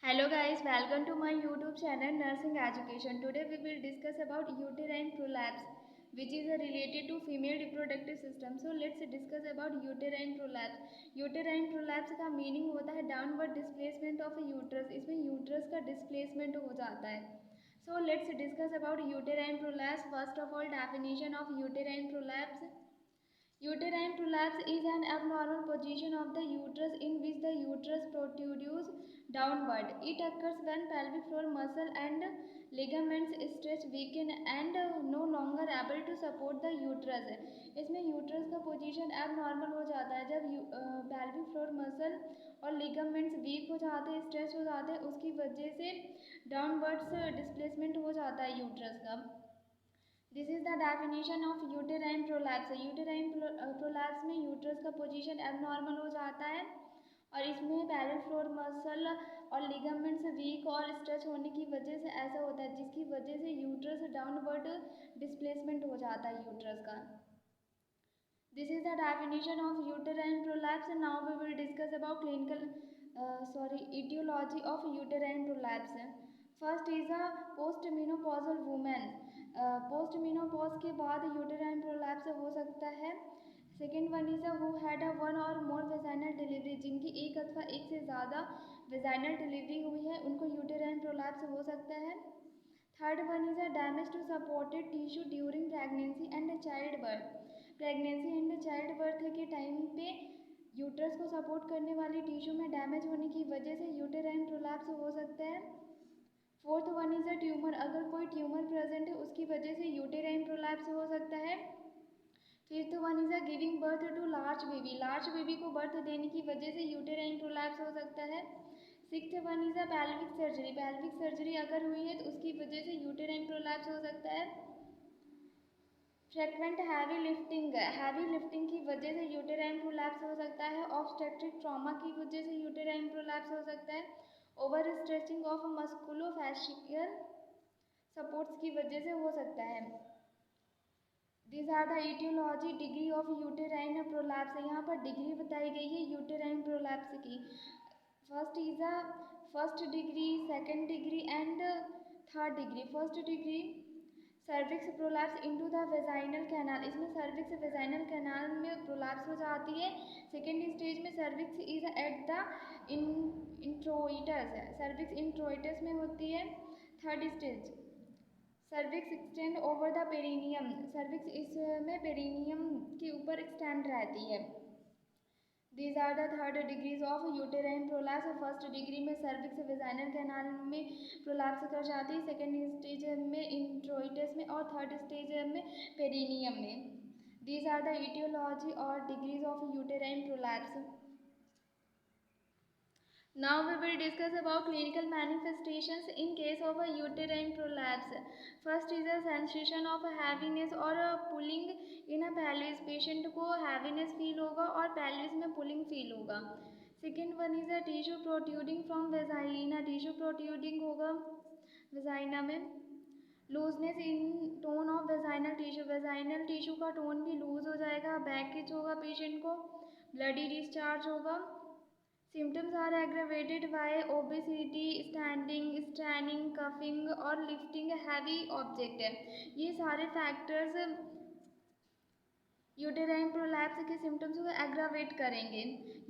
Hello guys, welcome to my YouTube channel Nursing Education. Today we will discuss about uterine prolapse, which is related to female reproductive system. So let's discuss about uterine prolapse. Uterine prolapse का meaning होता है downward displacement of a uterus. इसमें uterus का displacement हो जाता है. So let's discuss about uterine prolapse. First of all, definition of uterine prolapse. Uterine prolapse is an abnormal position of the uterus in which the uterus protrudes downward. It occurs when pelvic floor muscle and ligaments stretch, weaken and no longer able to support the uterus. इसमें uterus का position abnormal हो जाता है जब pelvic floor muscle और ligaments week हो जाते हैं, स्ट्रेच हो जाते हैं, उसकी वजह से डाउनवर्ड्स डिस्प्लेसमेंट हो जाता है यूट्रस का. This is the definition of uterine prolapse. Uterine prolapse में यूट्रस का पोजीशन एबनॉर्मल हो जाता है और इसमें पेल्विक फ्लोर मसल और लिगामेंट्स वीक और स्ट्रेच होने की वजह से ऐसा होता है, जिसकी वजह से यूट्रस डाउनवर्ड डिस्प्लेसमेंट हो जाता है यूट्रस का. This is the definition of uterine prolapse. Now we will discuss about clinical etiology of uterine prolapse. First is a post menopausal women. Post menopause के बाद यूटेराइन प्रोलैप्स हो सकता है. Second one is who had a one और more vaginal delivery. जिनकी एक अथवा एक से ज़्यादा वेजाइनल डिलीवरी हुई है उनको यूटेराइन प्रोलैप्स हो सकता है. Third one is a damage to supported tissue during pregnancy and child birth. Pregnancy and child birth के टाइम पे यूट्रस को सपोर्ट करने वाली टिश्यू में डैमेज होने की वजह से यूटेराइन प्रोलैप्स हो सकता है. Fourth one is a tumour. अगर कोई ट्यूमर प्रेजेंट है उसकी वजह से यूटेराइन प्रोलैप्स हो सकता है. Fifth one is a giving birth to large baby. Large baby को बर्थ देने की वजह से यूटेराइन प्रोलैप्स हो सकता है. Sixth one is a pelvic surgery. Pelvic surgery अगर हुई है तो उसकी वजह से यूटेराइन प्रोलैप्स हो सकता है. Frequent heavy lifting. Heavy lifting की वजह से यूटेराइन प्रोलैप्स हो सकता है. ऑब्स्टेट्रिक ट्रॉमा की वजह से यूटेराइन प्रोलैप्स हो सकता है. Over stretching of musculofascial supports की वजह से हो सकता है. This are the etiology degree of uterine prolapse. यहाँ पर डिग्री बताई गई है यूटेराइन प्रोलैप्स की. First is a first degree, second degree and third degree. First degree cervix prolapse into the vaginal canal. इसमें सर्विक्स वेजाइनल कैनाल में prolapse हो जाती है. सेकेंड स्टेज में cervix is at the introitus. Cervix introitus में होती है. Third stage cervix extend over the perineum. Cervix इसमें पेरिनियम के ऊपर एक्सटेंड रहती है. These are the third degrees of uterine prolapse. First degree में सर्विक्स वेजाइनल कैनाल में प्रोलैप्स कर जाती है. सेकेंड स्टेज में इंट्रोइटस में और थर्ड स्टेज में पेरिनियम में. दीज आर द etiology और degrees of uterine prolapse. Now we will discuss about clinical manifestations in case of a uterine prolapse. First is a sensation of heaviness or a pulling in a pelvis. Patient को heaviness feel होगा और pelvis में pulling feel होगा. Second one is a tissue protruding from vagina. Tissue protruding होगा vagina में. Looseness in tone of vaginal tissue. Vaginal tissue का tone भी loose हो जाएगा. बैकेज होगा पेशेंट को. ब्लडी डिस्चार्ज होगा. Symptoms are aggravated by obesity, standing, straining, coughing और lifting heavy object. ये सारे फैक्टर्स यूटेराइन प्रोलैप्स के सिम्टम्स को एग्रावेट करेंगे.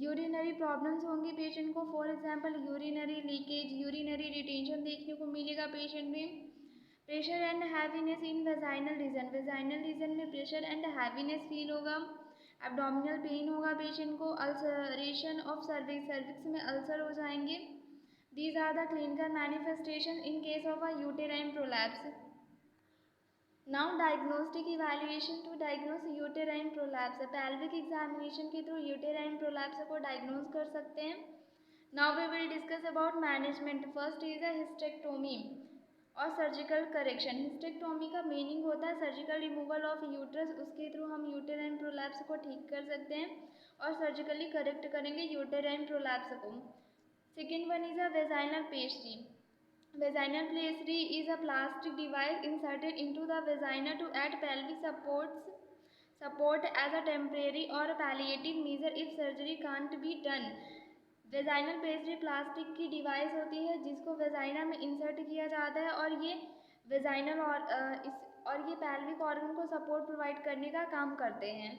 यूरिनरी प्रॉब्लम्स होंगी पेशेंट को. For example urinary leakage, urinary retention देखने को मिलेगा पेशेंट में. Pressure and heaviness in vaginal region. Vaginal region में प्रेशर एंड हैवीनेस फील होगा. एब्डोमिनल पेन होगा पेशेंट को. Ulceration of cervix. सर्विक्स में अल्सर हो जाएंगे. These are the clinical manifestation in case of a uterine prolapse. Now diagnostic evaluation to diagnose uterine prolapse. Pelvic examination के through uterine prolapse को diagnose कर सकते हैं. Now we will discuss about management. First is a hysterectomy और surgical correction. Hysterectomy का meaning होता है surgical removal of uterus. उसके थ्रू हम यूटेराइन प्रोलैप्स को ठीक कर सकते हैं और सर्जिकली करेक्ट करेंगे यूटेराइन प्रोलैप्स को. Second one is a vaginal pessary. Vaginal pessary is a plastic device inserted into the vagina to add pelvic support as a temporary or palliative measure if surgery can't be done. Vaginal pastry plastic की device होती है जिसको vagina में insert किया जाता है और ये वेजाइनल और ये पेल्विक ऑर्गन को सपोर्ट प्रोवाइड करने का काम करते हैं।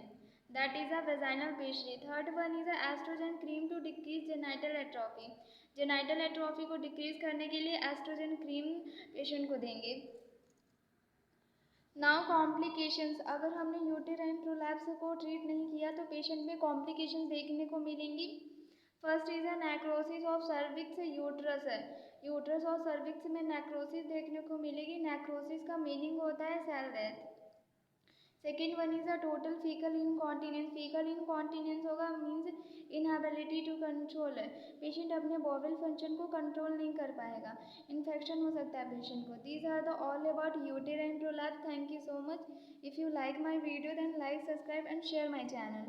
That is a vaginal pessary. Third one is a oestrogen cream to decrease genital atrophy. Genital atrophy को डिक्रीज करने के लिए एस्ट्रोजन क्रीम पेशेंट को देंगे। नाउ कॉम्प्लिकेशंस, अगर हमने यूटेराइन प्रोलैप्स को ट्रीट नहीं किया तो पेशेंट में कॉम्प्लिकेशंस देखने को मिलेंगी। First is a necrosis of cervix uterus है। यूट्रस और सर्विक्स में नेक्रोसिस देखने को मिलेगी। नेक्रोसिस का मीनिंग होता है cell death. Second one is a total faecal incontinence. Faecal incontinence होगा मीन्स इनएबिलिटी टू कंट्रोल है। पेशेंट अपने बॉवल फंक्शन को कंट्रोल नहीं कर पाएगा। इन्फेक्शन हो सकता है पेशेंट को। These are the all about uterine prolapse. Thank you so much. If you like my video then like, subscribe and share my channel.